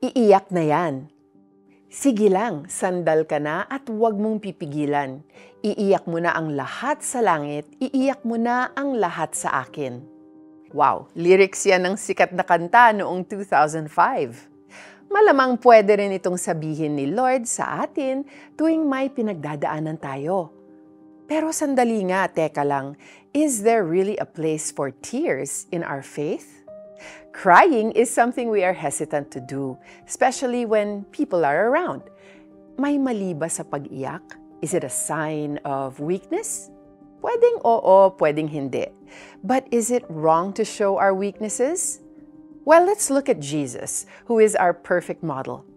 Iiyak na yan. Sige lang, sandal ka na at huwag mong pipigilan. Iiyak mo na ang lahat sa langit, iiyak mo na ang lahat sa akin. Wow, lyrics yan ng sikat na kanta noong 2005. Malamang pwede rin itong sabihin ni Lord sa atin tuwing may pinagdadaanan tayo. Pero sandali nga, teka lang, is there really a place for tears in our faith? Crying is something we are hesitant to do, especially when people are around. May mali ba sa pag-iyak? Is it a sign of weakness? Pwedeng oo, pwedeng hindi. But is it wrong to show our weaknesses? Well, let's look at Jesus, who is our perfect model.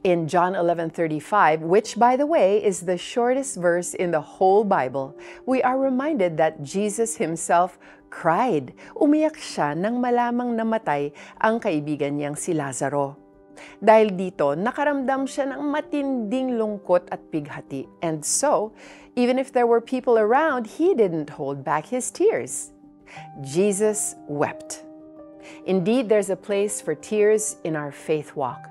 In John 11:35, which by the way is the shortest verse in the whole Bible, we are reminded that Jesus himself cried. Umiyak siya nang malamang namatay ang kaibigan niyang si Lazaro. Dahil dito, nakaramdam siya ng matinding lungkot at pighati. And so, even if there were people around, he didn't hold back his tears. Jesus wept. Indeed, there's a place for tears in our faith walk.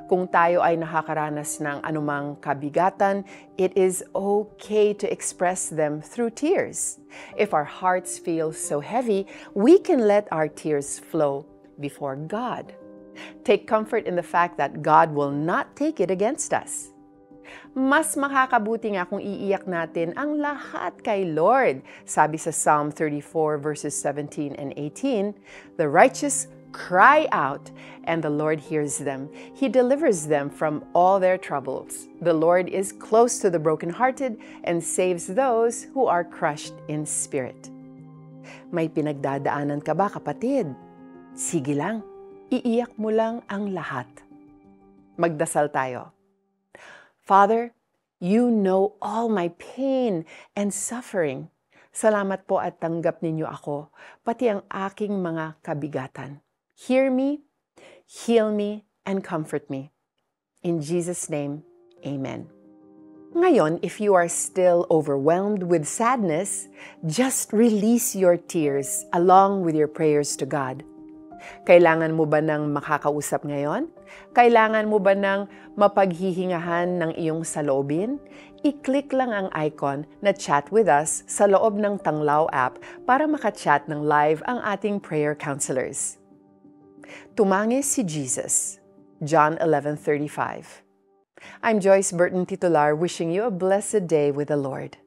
Kung tayo ay nakakaranas ng anumang kabigatan, it is okay to express them through tears. If our hearts feel so heavy, we can let our tears flow before God. Take comfort in the fact that God will not take it against us. Mas makakabuti nga kung iiyak natin ang lahat kay Lord. Sabi sa Psalm 34 verses 17 and 18, "The righteous cry out, and the Lord hears them. He delivers them from all their troubles. The Lord is close to the brokenhearted and saves those who are crushed in spirit." May pinagdadaanan ka ba, kapatid? Sige lang, iiyak mo lang ang lahat. Magdasal tayo. Father, you know all my pain and suffering. Salamat po at tanggap ninyo ako, pati ang aking mga kabigatan. Hear me, heal me, and comfort me. In Jesus' name, amen. Ngayon, if you are still overwhelmed with sadness, just release your tears along with your prayers to God. Kailangan mo ba ng makakausap ngayon? Kailangan mo ba ng mapaghihingahan ng iyong saloobin? I-click lang ang icon na Chat with Us sa loob ng Tanglaw app para makachat ng live ang ating prayer counselors. Tumangis si Jesus. John 11:35. I'm Joyce Burton Titular, wishing you a blessed day with the Lord.